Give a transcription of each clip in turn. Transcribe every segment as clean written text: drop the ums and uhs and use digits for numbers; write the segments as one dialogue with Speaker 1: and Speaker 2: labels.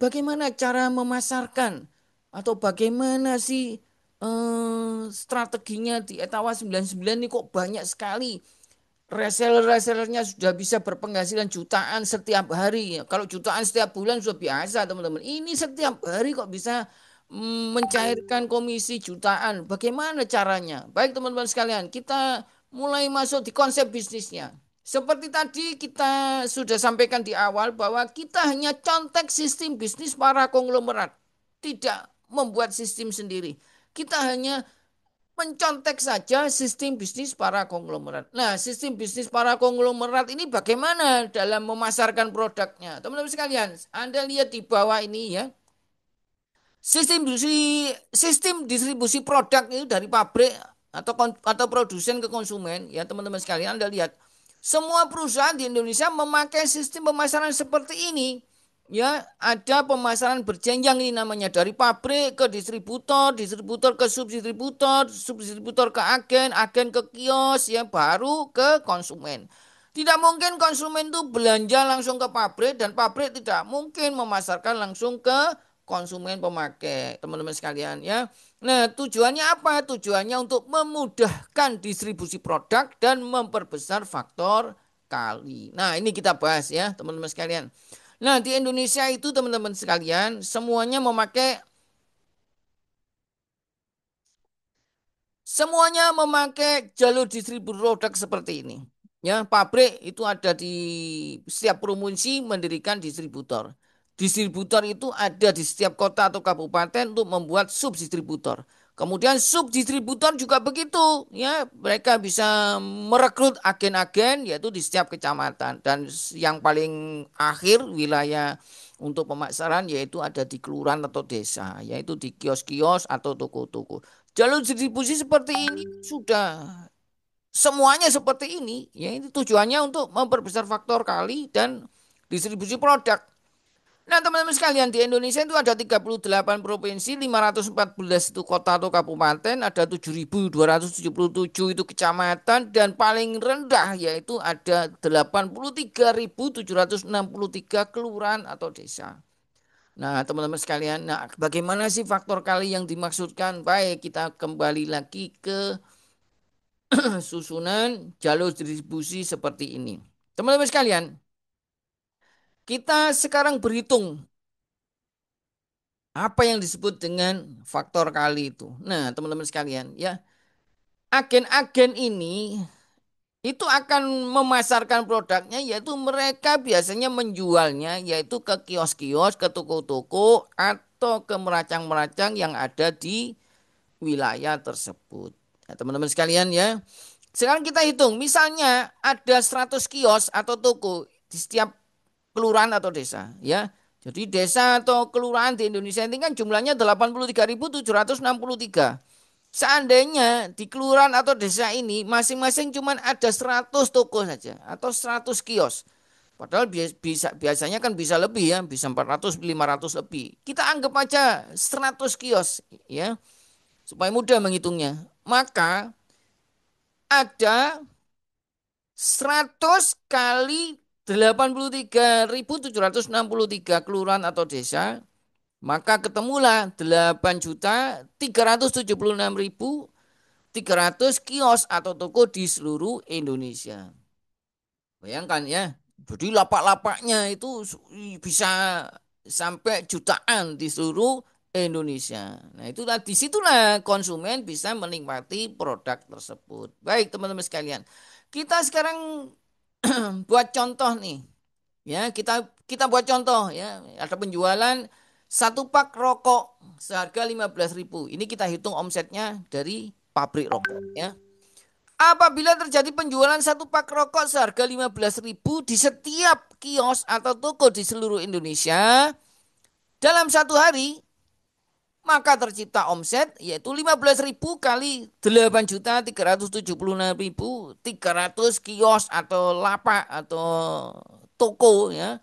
Speaker 1: bagaimana cara memasarkan atau bagaimana sih strateginya di Etawa 99 ini kok banyak sekali reseller-resellernya sudah bisa berpenghasilan jutaan setiap hari. Kalau jutaan setiap bulan sudah biasa, teman-teman. Ini setiap hari kok bisa mencairkan komisi jutaan. Bagaimana caranya? Baik, teman-teman sekalian, kita mulai masuk di konsep bisnisnya. Seperti tadi kita sudah sampaikan di awal bahwa kita hanya contek sistem bisnis para konglomerat, tidak membuat sistem sendiri. Kita hanya mencontek saja sistem bisnis para konglomerat. Nah, sistem bisnis para konglomerat ini bagaimana dalam memasarkan produknya? Teman-teman sekalian, Anda lihat di bawah ini ya. Sistem distribusi produk itu dari pabrik atau produsen ke konsumen ya teman-teman sekalian Anda lihat semua perusahaan di Indonesia memakai sistem pemasaran seperti ini ya ada pemasaran berjenjang ini namanya dari pabrik ke distributor, distributor ke subdistributor, subdistributor ke agen, agen ke kios ya baru ke konsumen. Tidak mungkin konsumen itu belanja langsung ke pabrik dan pabrik tidak mungkin memasarkan langsung ke konsumen pemakai, teman-teman sekalian ya. Nah, tujuannya apa? Tujuannya untuk memudahkan distribusi produk dan memperbesar faktor kali. Nah, ini kita bahas ya, teman-teman sekalian. Nah, di Indonesia itu teman-teman sekalian, semuanya memakai jalur distribusi produk seperti ini. Ya, pabrik itu ada di setiap provinsi mendirikan distributor. Distributor itu ada di setiap kota atau kabupaten untuk membuat subdistributor. Kemudian subdistributor juga begitu, ya. Mereka bisa merekrut agen-agen yaitu di setiap kecamatan dan yang paling akhir wilayah untuk pemasaran yaitu ada di kelurahan atau desa, yaitu di kios-kios atau toko-toko. Jalur distribusi seperti ini sudah semuanya seperti ini. Ya, ini tujuannya untuk memperbesar faktor kali dan distribusi produk. Nah, teman-teman sekalian, di Indonesia itu ada 38 provinsi, 514 itu kota atau kabupaten, ada 7.277 itu kecamatan, dan paling rendah yaitu ada 83.763 kelurahan atau desa. Nah, teman-teman sekalian, nah bagaimana sih faktor kali yang dimaksudkan? Baik, kita kembali lagi ke susunan jalur distribusi seperti ini. Teman-teman sekalian, kita sekarang berhitung apa yang disebut dengan faktor kali itu. Nah, teman-teman sekalian, ya, agen-agen ini itu akan memasarkan produknya yaitu mereka biasanya menjualnya yaitu ke kios-kios, ke toko-toko atau ke meracang-meracang yang ada di wilayah tersebut. Nah, teman-teman sekalian ya. Sekarang kita hitung, misalnya ada 100 kios atau toko di setiap kelurahan atau desa, ya. Jadi desa atau kelurahan di Indonesia ini kan jumlahnya 83.763. Seandainya di kelurahan atau desa ini masing-masing cuma ada 100 toko saja atau 100 kios. Padahal biasanya kan bisa lebih ya, bisa 400, 500 lebih. Kita anggap aja 100 kios ya, supaya mudah menghitungnya. Maka ada 100 kali 83.763 kelurahan atau desa, maka ketemulah 8.376.300 kios atau toko di seluruh Indonesia. Bayangkan ya, jadi lapak-lapaknya itu bisa sampai jutaan di seluruh Indonesia. Nah, itulah disitulah konsumen bisa menikmati produk tersebut. Baik, teman-teman sekalian. Kita sekarang buat contoh nih. Ya, kita kita buat contoh ya. Ada penjualan satu pak rokok seharga 15.000. Ini kita hitung omsetnya dari pabrik rokok ya. Apabila terjadi penjualan satu pak rokok seharga 15.000 di setiap kios atau toko di seluruh Indonesia dalam satu hari, maka tercipta omset yaitu 15.000 kali 8.376.300 kios atau lapak atau toko ya.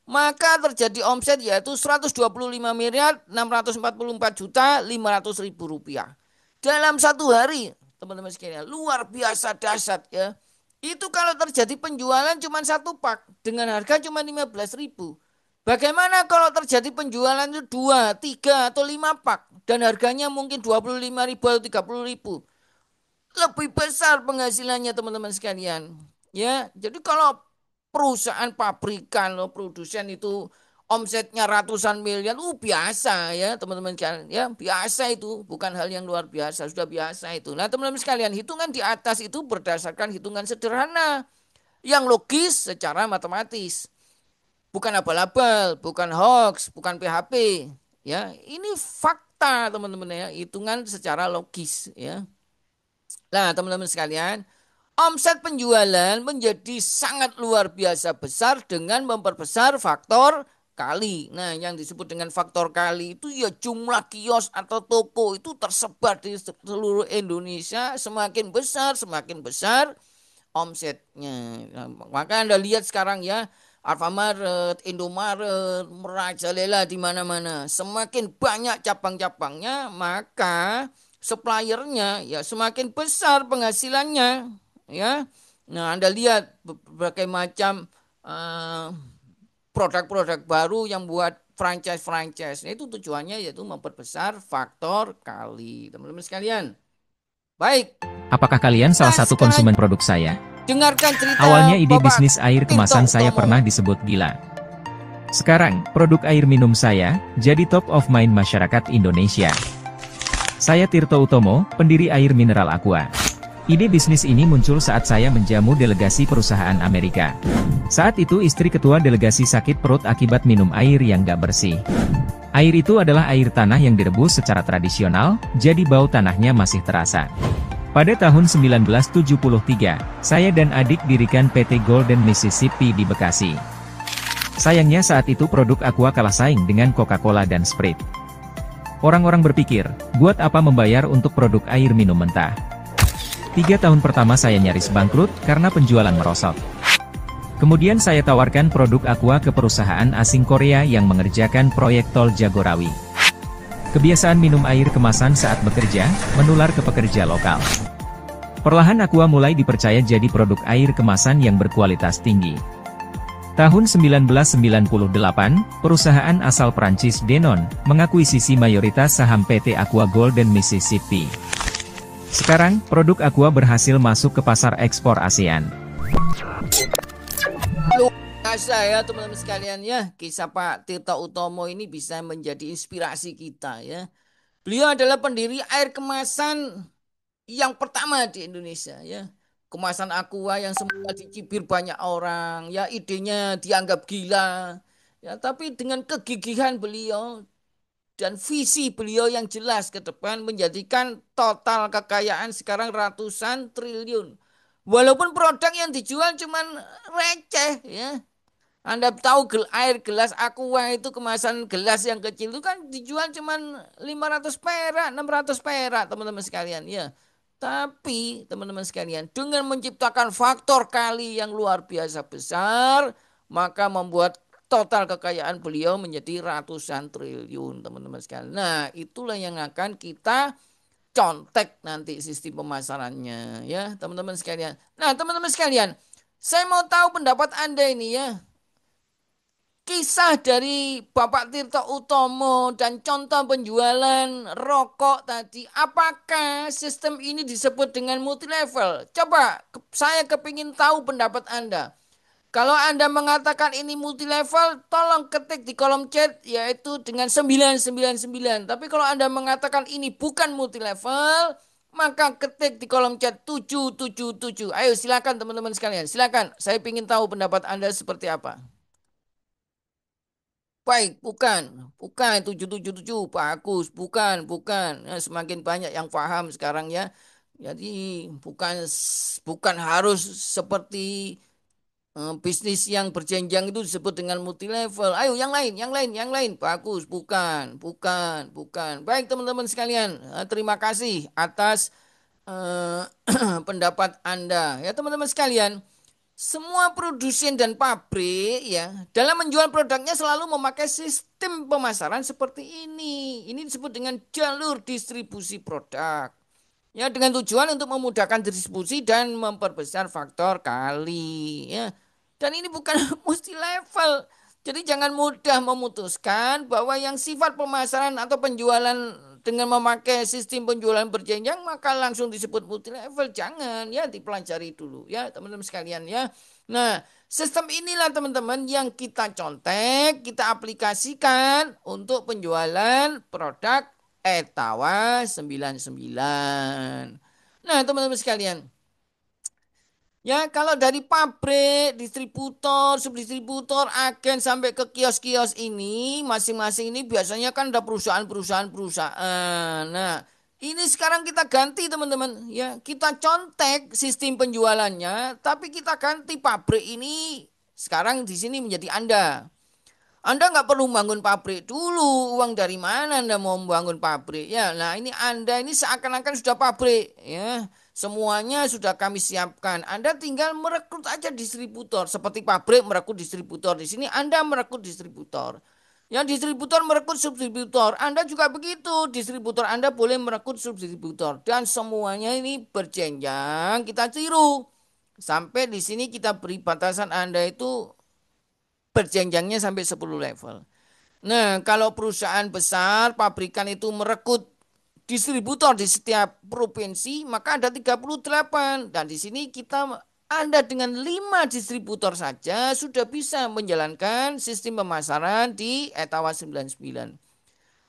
Speaker 1: Maka terjadi omset yaitu 125.644.500.000 rupiah. Dalam satu hari, teman-teman sekalian, luar biasa dahsyat ya. Itu kalau terjadi penjualan cuma satu pak dengan harga cuma 15.000. Bagaimana kalau terjadi penjualan itu 2, 3, atau 5 pak dan harganya mungkin 25.000 atau 30.000? Lebih besar penghasilannya teman-teman sekalian. Ya, jadi kalau perusahaan pabrikan atau produsen itu omsetnya ratusan miliar, biasa ya teman-teman sekalian. Ya, biasa itu, bukan hal yang luar biasa, sudah biasa itu. Nah, teman-teman sekalian, hitungan di atas itu berdasarkan hitungan sederhana yang logis secara matematis. Bukan abal-abal, bukan hoax, bukan PHP. Ya, ini fakta teman-teman ya, hitungan secara logis ya. Nah, teman-teman sekalian, omset penjualan menjadi sangat luar biasa besar dengan memperbesar faktor kali. Nah, yang disebut dengan faktor kali itu ya jumlah kios atau toko itu tersebar di seluruh Indonesia, semakin besar omsetnya. Nah, maka Anda lihat sekarang ya, Alfamaret, Indomaret, merajalela di mana-mana. Semakin banyak cabang-cabangnya, maka suppliernya ya semakin besar penghasilannya, ya. Nah, Anda lihat berbagai macam eh, produk-produk baru yang buat franchise-franchise. Nah, itu tujuannya yaitu memperbesar faktor kali, teman-teman sekalian. Baik,
Speaker 2: Apakah kalian salah
Speaker 1: kita
Speaker 2: satu
Speaker 1: sekarang
Speaker 2: konsumen produk saya?
Speaker 1: dengarkan cerita
Speaker 2: Awalnya ide
Speaker 1: Bapak
Speaker 2: bisnis air
Speaker 1: Tirto
Speaker 2: kemasan saya pernah
Speaker 1: Utomo.
Speaker 2: disebut gila. Sekarang, produk air minum saya jadi top of mind masyarakat Indonesia. Saya Tirto Utomo, pendiri air mineral Aqua. Ide bisnis ini muncul saat saya menjamu delegasi perusahaan Amerika. Saat itu istri ketua delegasi sakit perut akibat minum air yang gak bersih. Air itu adalah air tanah yang direbus secara tradisional, jadi bau tanahnya masih terasa. Pada tahun 1973, saya dan adik dirikan PT Golden Mississippi di Bekasi. Sayangnya saat itu produk Aqua kalah saing dengan Coca-Cola dan Sprite. Orang-orang berpikir, buat apa membayar untuk produk air minum mentah? 3 tahun pertama saya nyaris bangkrut karena penjualan merosot. Kemudian saya tawarkan produk Aqua ke perusahaan asing Korea yang mengerjakan proyek tol Jagorawi. Kebiasaan minum air kemasan saat bekerja, menular ke pekerja lokal. Perlahan Aqua mulai dipercaya jadi produk air kemasan yang berkualitas tinggi. Tahun 1998, perusahaan asal Prancis Danone mengakuisisi mayoritas saham PT Aqua Golden Mississippi. Sekarang, produk Aqua berhasil masuk ke pasar ekspor ASEAN.
Speaker 1: Luar biasa ya teman-teman sekalian ya. Kisah Pak Tirto Utomo ini bisa menjadi inspirasi kita ya. Beliau adalah pendiri air kemasan yang pertama di Indonesia ya. Kemasan Aqua yang semula dicibir banyak orang, ya idenya dianggap gila. Ya, tapi dengan kegigihan beliau dan visi beliau yang jelas ke depan menjadikan total kekayaan sekarang ratusan triliun. Walaupun produk yang dijual cuman receh ya. Anda tahu air gelas Aqua itu kemasan gelas yang kecil itu kan dijual cuman 500 perak, 600 perak teman-teman sekalian ya. Tapi teman-teman sekalian dengan menciptakan faktor kali yang luar biasa besar maka membuat total kekayaan beliau menjadi ratusan triliun teman-teman sekalian. Nah itulah yang akan kita contek nanti sistem pemasarannya ya teman-teman sekalian. Nah teman-teman sekalian saya mau tahu pendapat Anda ini ya. Kisah dari Bapak Tirto Utomo dan contoh penjualan rokok tadi, apakah sistem ini disebut dengan multilevel? Coba saya kepingin tahu pendapat Anda. Kalau Anda mengatakan ini multilevel, tolong ketik di kolom chat yaitu dengan 999. Tapi kalau Anda mengatakan ini bukan multilevel, maka ketik di kolom chat 777. Ayo silakan teman-teman sekalian, silakan. Saya ingin tahu pendapat Anda seperti apa. Baik, bukan 777, bagus, bukan. Ya, semakin banyak yang paham sekarang ya. Jadi bukan harus seperti bisnis yang berjenjang itu disebut dengan multi level. Ayo yang lain, bagus, bukan. Baik teman-teman sekalian, terima kasih atas eh, pendapat Anda. Ya teman-teman sekalian, semua produsen dan pabrik ya dalam menjual produknya selalu memakai sistem pemasaran seperti ini. Ini disebut dengan jalur distribusi produk. Ya dengan tujuan untuk memudahkan distribusi dan memperbesar faktor kali ya. Dan ini bukan multi level. Jadi jangan mudah memutuskan bahwa yang sifat pemasaran atau penjualan dengan memakai sistem penjualan berjenjang maka langsung disebut multi level. Jangan ya, dipelajari dulu ya teman-teman sekalian ya. Nah, sistem inilah teman-teman yang kita contek, kita aplikasikan untuk penjualan produk Etawa 99. Nah, teman-teman sekalian, ya, kalau dari pabrik, distributor, subdistributor, agen sampai ke kios-kios ini, masing-masing ini biasanya kan ada perusahaan-perusahaan. Nah, ini sekarang kita ganti teman-teman, ya, kita contek sistem penjualannya, tapi kita ganti pabrik ini sekarang di sini menjadi Anda. Anda nggak perlu bangun pabrik dulu. Uang dari mana Anda mau membangun pabrik? Ya, nah ini Anda ini seakan-akan sudah pabrik. Ya, semuanya sudah kami siapkan. Anda tinggal merekrut aja distributor. Seperti pabrik merekrut distributor. Di sini Anda merekrut distributor. Yang distributor merekrut subdistributor. Anda juga begitu. Distributor Anda boleh merekrut subdistributor. Dan semuanya ini berjenjang. Kita tiru. Sampai di sini kita beri batasan Anda itu berjenjangnya sampai 10 level. Nah, kalau perusahaan besar, pabrikan itu merekrut distributor di setiap provinsi, maka ada 38. Dan di sini kita Anda dengan 5 distributor saja sudah bisa menjalankan sistem pemasaran di Etawa 99.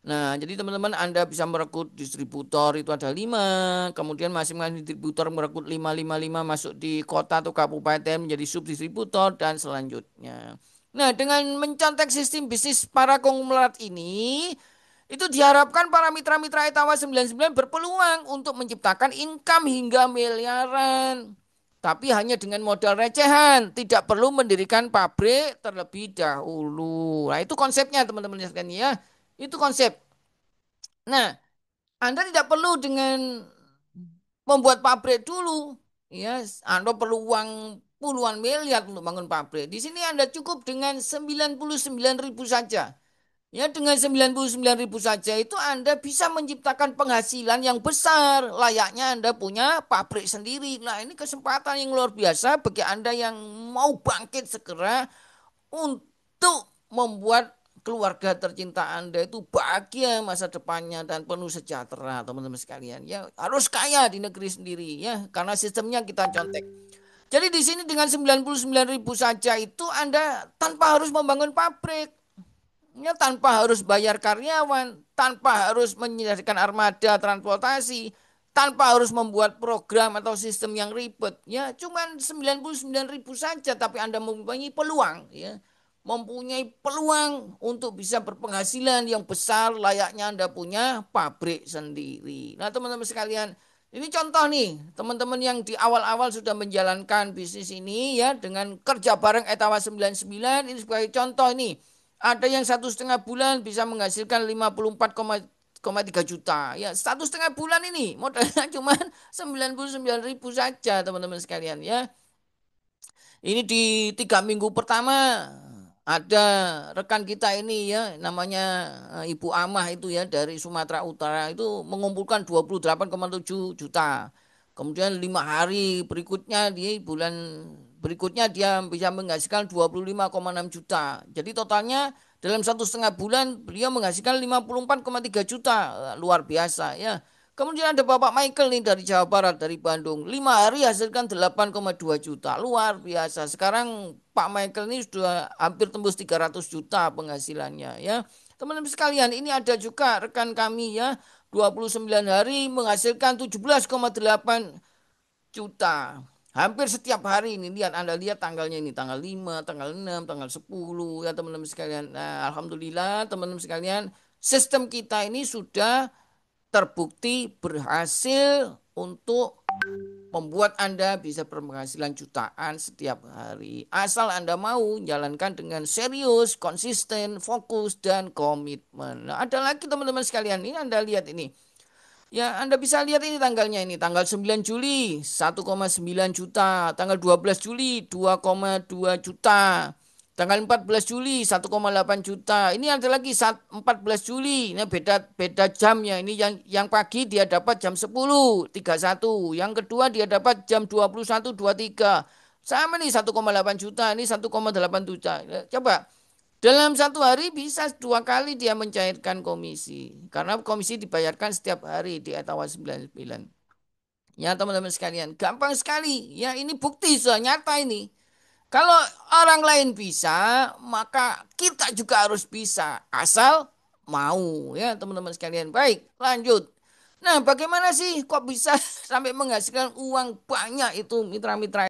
Speaker 1: Nah, jadi teman-teman Anda bisa merekrut distributor itu ada 5. Kemudian masing-masing distributor merekrut 5 masuk di kota atau kabupaten menjadi subdistributor dan selanjutnya. Nah, dengan mencontek sistem bisnis para konglomerat ini, itu diharapkan para mitra-mitra Etawa 99 berpeluang untuk menciptakan income hingga miliaran. Tapi hanya dengan modal recehan, tidak perlu mendirikan pabrik terlebih dahulu. Nah, itu konsepnya teman-teman sekalian ya. Itu konsep. Nah, Anda tidak perlu dengan membuat pabrik dulu. Ya, Anda perlu uang puluhan miliar untuk bangun pabrik. Di sini Anda cukup dengan 99.000 saja. Ya, dengan 99.000 saja itu Anda bisa menciptakan penghasilan yang besar. Layaknya Anda punya pabrik sendiri. Nah, ini kesempatan yang luar biasa bagi Anda yang mau bangkit segera untuk membuat keluarga tercinta Anda itu bahagia masa depannya dan penuh sejahtera, teman-teman sekalian. Ya, harus kaya di negeri sendiri ya, karena sistemnya kita contek. Jadi di sini dengan 99.000 saja itu Anda tanpa harus membangun pabrik, ya, tanpa harus bayar karyawan, tanpa harus menyediakan armada transportasi, tanpa harus membuat program atau sistem yang ribet. Ya, cuman 99.000 saja tapi Anda mempunyai peluang ya. Mempunyai peluang untuk bisa berpenghasilan yang besar layaknya Anda punya pabrik sendiri. Nah, teman-teman sekalian, ini contoh nih, teman-teman yang di awal-awal sudah menjalankan bisnis ini ya dengan kerja bareng Etawa 99 ini sebagai contoh nih. Ada yang 1,5 bulan bisa menghasilkan 54,3 juta. Ya, 1,5 bulan ini modalnya cuma 99.000 saja teman-teman sekalian ya. Ini di 3 minggu pertama ada rekan kita ini ya namanya Ibu Amah itu ya dari Sumatera Utara itu mengumpulkan 28,7 juta. Kemudian 5 hari berikutnya di bulan berikutnya dia bisa menghasilkan 25,6 juta. Jadi totalnya dalam 1,5 bulan beliau menghasilkan 54,3 juta. Luar biasa ya. Kemudian ada Bapak Michael nih dari Jawa Barat, dari Bandung. 5 hari hasilkan 8,2 juta. Luar biasa. Sekarang Pak Michael ini sudah hampir tembus 300 juta penghasilannya ya. Teman-teman sekalian, ini ada juga rekan kami ya. 29 hari menghasilkan 17,8 juta. Hampir setiap hari ini lihat Anda lihat tanggalnya ini tanggal 5, tanggal 6, tanggal 10 ya teman-teman sekalian. Nah, alhamdulillah teman-teman sekalian, sistem kita ini sudah terbukti berhasil untuk membuat Anda bisa berpenghasilan jutaan setiap hari. Asal Anda mau jalankan dengan serius, konsisten, fokus, dan komitmen. Nah, ada lagi teman-teman sekalian, ini Anda lihat ini. Ya, Anda bisa lihat ini tanggalnya ini, tanggal 9 Juli 1,9 juta, tanggal 12 Juli 2,2 juta. Tanggal 14 Juli 1,8 juta. Ini ada lagi 14 Juli. Ini beda beda jamnya. Ini yang pagi dia dapat jam 10.31. Yang kedua dia dapat jam 21.23. Sama nih 1,8 juta, ini 1,8 juta. Coba Dalam satu hari bisa 2 kali dia mencairkan komisi. Karena komisi dibayarkan setiap hari di Etawa 99. Ya teman-teman sekalian, gampang sekali. Ya ini bukti sudah nyata ini. Kalau orang lain bisa, maka kita juga harus bisa. Asal mau ya teman-teman sekalian. Baik, lanjut. Nah, bagaimana sih kok bisa sampai menghasilkan uang banyak itu mitra-mitra